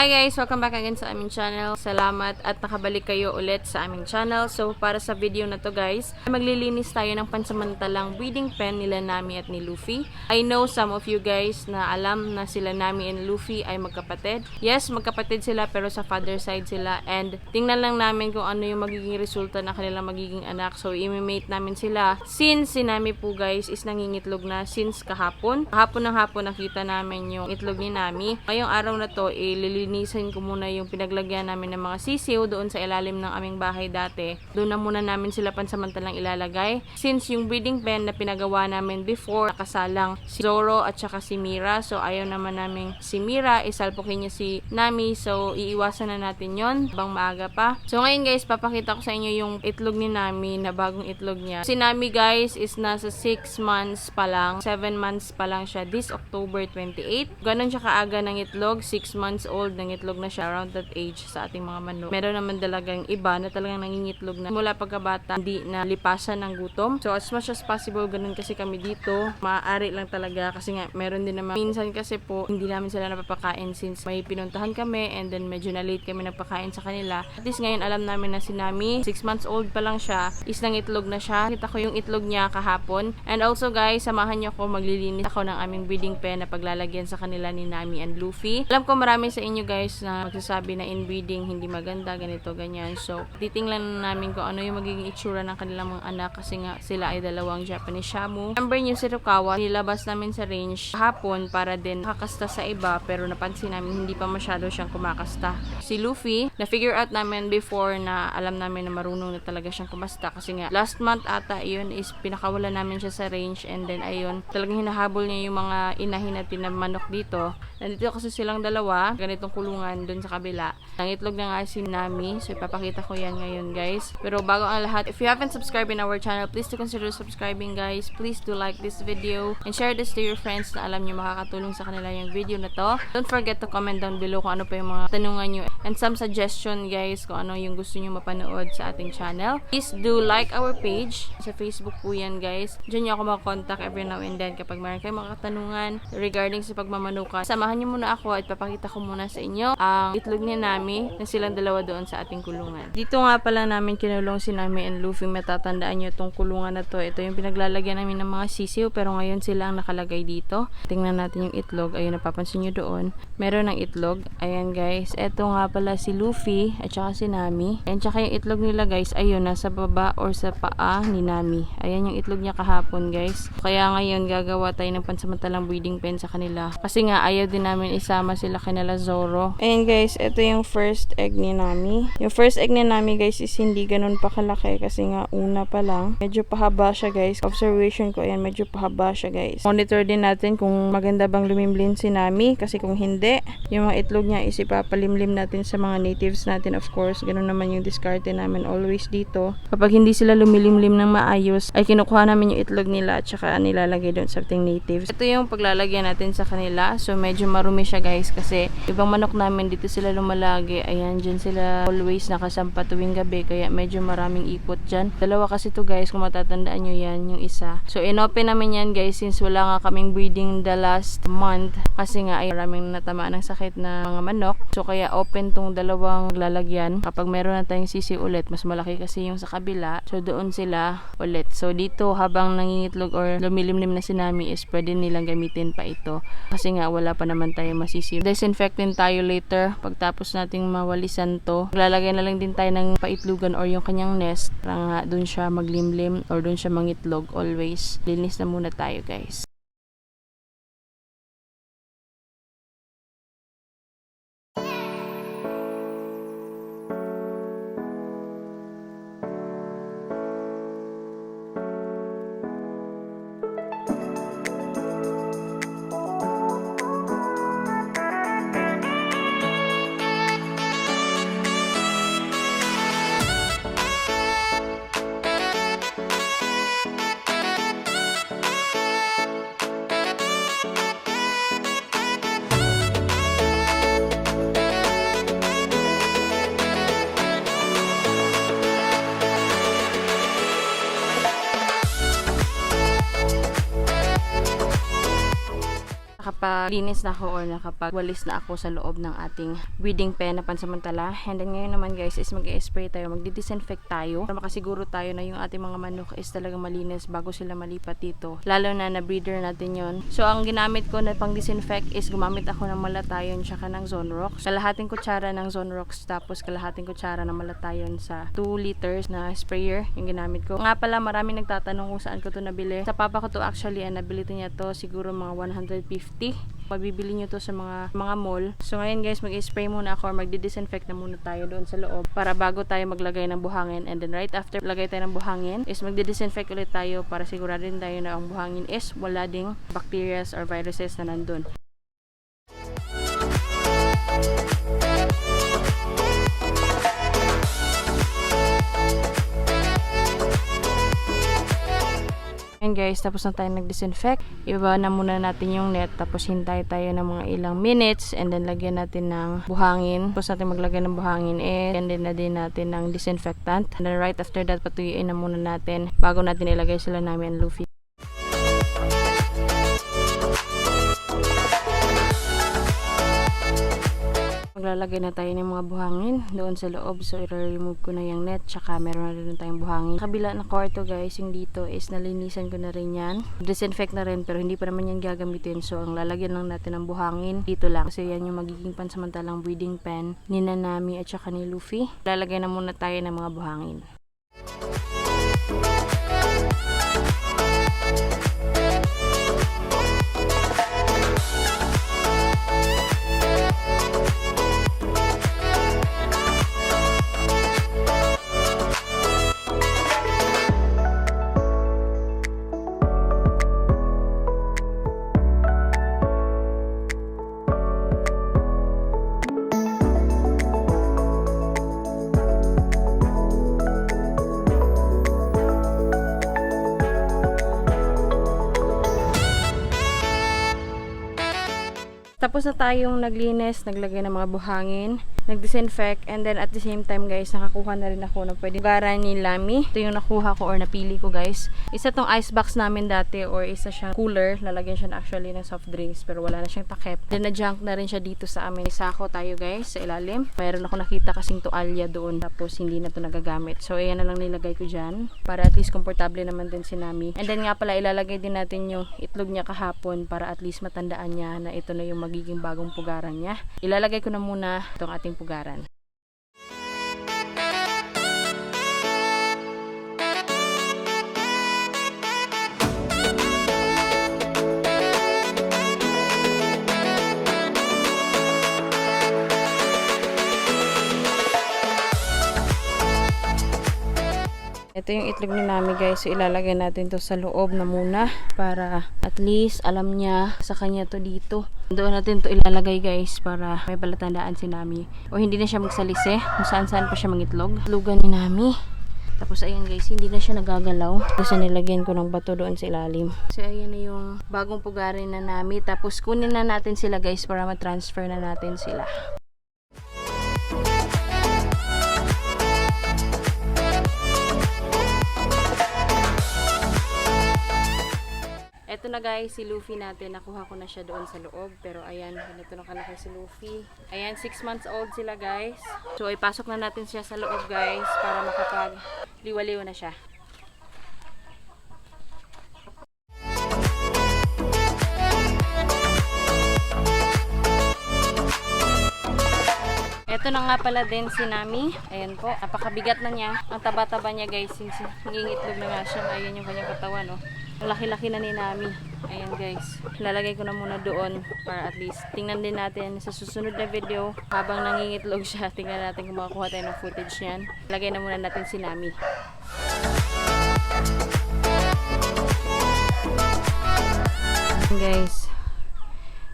Hi guys! Welcome back again sa aming channel. Salamat at nakabalik kayo ulit sa aming channel. So, para sa video na to guys, maglilinis tayo ng pansamantalang breeding pen nila Nami at ni Luffy. I know some of you guys na alam na sila Nami and Luffy ay magkapatid. Yes, magkapatid sila pero sa father side sila. And tingnan lang namin kung ano yung magiging resulta na kanilang magiging anak. So, imimate namin sila. Since si Nami po guys is nangingitlog na since kahapon. Kahapon ng hapon nakita namin yung itlog ni Nami. Ngayong araw na to, lilinisin ko muna yung pinaglagyan namin ng mga sisiw doon sa ilalim ng aming bahay dati. Doon na muna namin sila pansamantalang ilalagay. Since yung breeding pen na pinagawa namin before, nakasalang si Zoro at saka si Mira. So, ayaw naman namin si Mira, isalpukin niya si Nami. So, iiwasan na natin yon bang maaga pa. So, ngayon guys, papakita ko sa inyo yung itlog ni Nami na bagong itlog niya. Si Nami guys is nasa 6 months pa lang. 7 months pa lang siya this October 28. Ganon siya kaaga ng itlog. 6 months old ng itlog na siya around that age sa ating mga manok. Meron naman talagang iba na talagang nangingitlog na mula pagkabata hindi na lipasan ng gutom. So as much as possible ganun kasi kami dito. Maaari lang talaga kasi nga meron din naman minsan kasi po hindi namin sila napapakain since may pinuntahan kami and then medyo na late kami nagpakain sa kanila. At least ngayon alam namin na si Nami 6 months old pa lang siya is nangitlog na siya. Kita ko yung itlog niya kahapon. And also guys, samahan niyo ako maglilinis ako ng aming breeding pen na paglalagyan sa kanila ni Nami and Luffy. Alam ko marami sa inyo guys na magsasabi na inbreeding hindi maganda, ganito, ganyan. So, titingnan namin kung ano yung magiging itsura ng kanilang mga anak kasi nga sila ay dalawang Japanese Shamu. Remember nyo si Rukawa, nilabas namin sa range hapon para din kakasta sa iba pero napansin namin hindi pa masyado siyang kumakasta. Si Luffy, na-figure out namin before na alam namin na marunong na talaga siyang kumasta kasi nga last month ata yun is pinakawala namin siya sa range and then ayun, talagang hinahabol niya yung mga inahin natin na manok dito. Nandito kasi silang dalawa, ganitong kulungan dun sa kabila. Ang itlog na nga si Nami. So, ipapakita ko yan ngayon, guys. Pero bago ang lahat, if you haven't subscribed in our channel, please do consider subscribing, guys. Please do like this video and share this to your friends na alam nyo makakatulong sa kanila yung video na to. Don't forget to comment down below kung ano pa yung mga tanungan nyo and some suggestion, guys, kung ano yung gusto nyo mapanood sa ating channel. Please do like our page. Sa Facebook po yan, guys. Diyan nyo ako makakontak every now and then kapag meron kayong mga katanungan regarding sa pagmamanukan. Samahan nyo muna ako at papakita ko muna sa inyo ang itlog ni Nami na silang dalawa doon sa ating kulungan. Dito nga pala namin kinulong si Nami and Luffy. Matatandaan nyo itong kulungan na to. Ito yung pinaglalagyan namin ng mga sisiw pero ngayon sila ang nakalagay dito. Tingnan natin yung itlog. Ayun, napapansin nyo doon. Meron ng itlog. Ayan guys. Ito nga pala si Luffy at saka si Nami. Ayan, tsaka yung itlog nila guys. Ayun, nasa baba or sa paa ni Nami. Ayan yung itlog niya kahapon guys. Kaya ngayon gagawa tayo ng pansamantalang breeding pen sa kanila. Kasi nga ayaw din namin isama sila kanila Zoro. Ayan guys, ito yung first egg ni Nami. Yung first egg ni Nami guys is hindi ganun pa kalaki kasi nga una pa lang. Medyo pahaba siya guys. Observation ko, ayan, medyo pahaba siya guys. Monitor din natin kung maganda bang lumimlim si Nami kasi kung hindi, yung mga itlog niya is ipapalimlim natin sa mga natives natin of course. Ganun naman yung diskarte namin always dito. Kapag hindi sila lumilimlim ng maayos, ay kinukuha namin yung itlog nila at saka nilalagay doon sa ating natives. Ito yung paglalagyan natin sa kanila. So medyo marumi siya guys kasi ibang manok namin dito sila lumalagi. Ayan, dyan sila always nakasampa tuwing gabi kaya medyo maraming ipot dyan. Dalawa kasi to guys, kung matatandaan nyo yan, yung isa. So inopen namin yan guys since wala nga kaming breeding the last month kasi nga ay maraming natamaan ng sakit na mga manok. So kaya open tong dalawang lalagyan. Kapag meron na tayong sisi ulit, mas malaki kasi yung sa kabila. So doon sila ulit. So dito habang nangingitlog or lumilimlim na si Nami is pwede nilang gamitin pa ito. Kasi nga wala pa naman tayo masisi. Disinfecting tayo later pagtapos nating mawalisan to. Lalagay na lang din tayo ng paitlugan or yung kanyang nest para nga doon siya maglimlim or doon siya mangitlog always. Linis na muna tayo guys. nakapag-linis na ako or nakapag-walis na ako sa loob ng ating breeding pen na pansamantala. And then ngayon naman guys is mag-i-spray tayo, magdi-disinfect tayo para makasiguro tayo na yung ating mga manok is talagang malinis bago sila malipat dito. Lalo na breeder natin yon. So ang ginamit ko na pang disinfect is gumamit ako ng malatayon tsaka ng Zonrox. Kalahating kutsara ng Zonrox tapos kalahating kutsara ng malatayon sa 2 liters na sprayer yung ginamit ko. Nga pala maraming nagtatanong kung saan ko to nabili. Sa papa ko to actually, nabili niya to siguro mga 150. Mabibili nyo to sa mga mall. So ngayon guys, mag-spray muna ako or magdi-disinfect na muna tayo doon sa loob para bago tayo maglagay ng buhangin. And then right after lagay tayo ng buhangin is magdi-disinfect ulit tayo para siguraduhin tayo na ang buhangin is wala ding bacteria or viruses na nandun. And guys, tapos na tayo nag-disinfect. Ibaba na muna natin yung net. Tapos hintay tayo ng mga ilang minutes. And then lagyan natin ng buhangin. Tapos natin maglagay ng buhangin. And then na din natin ng disinfectant. And then right after that, patuyuin na muna natin bago natin ilagay sila namin ang Luffy. Maglalagay na tayo ng mga buhangin doon sa loob. So, i-remove ko na yung net. Tsaka meron na rin tayong buhangin. Kabila ng kwarto guys, yung dito is nalinisan ko na rin yan. Disinfect na rin pero hindi pa naman yan gagamitin. So, ang lalagyan lang natin ng buhangin dito lang. Kasi yan yung magiging pansamantalang breeding pen ni Nanami at saka ni Luffy. Lalagay na muna tayo ng mga buhangin. Tapos na tayong naglinis, naglagay ng mga buhangin, nag-disinfect, and then at the same time guys, nakakuha na rin ako ng pwede garan ni Lami. Ito yung nakuha ko or napili ko guys. Isa tong ice box namin dati or isa siyang cooler. Lalagyan siya na actually ng soft drinks pero wala na siyang takip. Then na-junk na rin siya dito sa amin. Sako tayo guys sa ilalim. Mayroon ako nakita kasing tuwalya doon tapos hindi na to nagagamit. So ayan na lang nilagay ko dyan para at least komportable naman din si Nami. And then nga pala ilalagay din natin yung itlog niya kahapon para at least matandaan niya na ito na yung magiging bagong pugaran niya. Ilalagay ko na muna itong ating pugaran. Ito yung itlog ni Nami guys. So ilalagay natin to sa loob na muna para at least alam niya sa kanya to dito. Doon natin to ilalagay guys para may palatandaan si Nami. O hindi na siya magsalisi kung saan pa siya mangitlog. Itlogan ni Nami. Tapos ayan guys, hindi na siya nagagalaw. Kasi nilagyan ko ng bato doon sa ilalim. So ayan na yung bagong pugarin na Nami. Tapos kunin na natin sila guys para ma-transfer na natin sila. Ito na guys, si Luffy natin. Nakuha ko na siya doon sa loob. Pero ayan, ganito na kalaki si Luffy. Ayan, 6 months old sila guys. So ipasok na natin siya sa loob guys para makapag-liwaliw na siya. Ito na nga pala din si Nami. Ayan po, napakabigat na niya. Ang taba-taba niya guys, nangingitlog na nga siya. Ayan yung kanyang katawan, no? Laki-laki na ni Nami. Ayan guys. Lalagay ko na muna doon para at least tingnan din natin sa susunod na video habang nangingitlog siya. Tingnan natin kung makakuha tayo ng footage niyan. Lagay na muna natin si Nami. Ayan guys.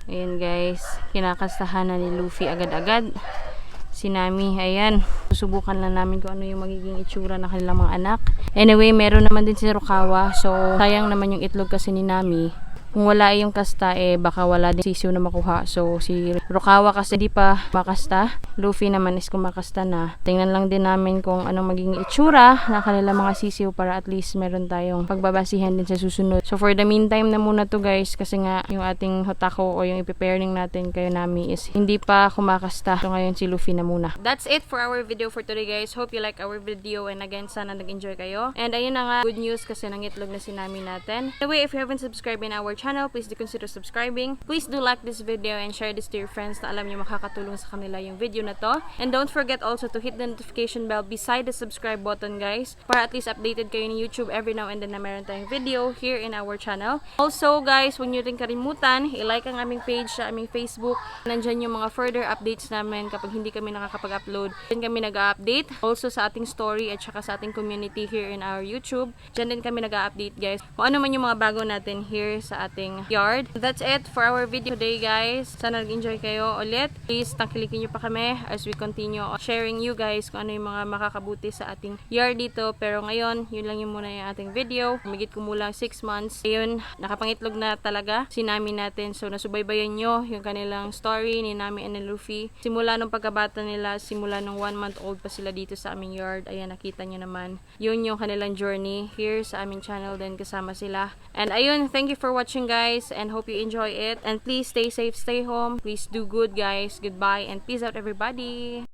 Ayan guys. Kinakastahan na ni Luffy agad-agad. Si Nami, ayan. Susubukan lang namin kung ano yung magiging itsura ng kanilang mga anak. Anyway, meron naman din si Rukawa. So, sayang naman yung itlog kasi ni Nami. kung wala yung kasta, baka wala din sisiw na makuha. So, si Rukawa kasi di pa makasta. Luffy naman is kumakasta na. Tingnan lang din namin kung anong magiging itsura na kanila mga sisiw para at least meron tayong pagbabasihan din sa susunod. So, for the meantime na muna to guys, kasi nga yung ating Hotako o yung i-preparing natin kayo nami is hindi pa kumakasta. So, ngayon si Luffy na muna. That's it for our video for today guys. Hope you like our video and again, sana nag-enjoy kayo. And ayun na nga, good news kasi nangitlog na si Nami natin. Anyway, if you haven't subscribed in our channel, please do consider subscribing. Please do like this video and share this to your friends na alam nyo makakatulong sa kanila yung video na to. And don't forget also to hit the notification bell beside the subscribe button guys, para at least updated kayo ni YouTube every now and then na meron tayong video here in our channel. Also guys, huwag nyo rin kalimutan, i-like ang aming page sa aming Facebook. Nandyan yung mga further updates namin kapag hindi kami nakakapag-upload. Diyan kami nag-update. Also sa ating story at saka sa ating community here in our YouTube. Diyan din kami nag-update guys. Kung ano man yung mga bago natin here sa ating yard. That's it for our video today guys. Sana nag-enjoy kayo ulit. Please tangkilikin nyo pa kami as we continue sharing you guys kung ano yung mga makakabuti sa ating yard dito. Pero ngayon, yun lang yung muna yung ating video. Magit kumulang 6 months. Ayun, nakapangitlog na talaga si Nami natin. So nasubaybayan nyo yung kanilang story ni Nami and ni Luffy. Simula nung pagkabata nila, simula nung 1 month old pa sila dito sa aming yard. Ayan, nakita nyo naman. Yun yung kanilang journey here sa aming channel din kasama sila. And ayun, thank you for watching guys and hope you enjoy it. And please stay safe, stay home. Please do good guys. Goodbye and peace out everybody.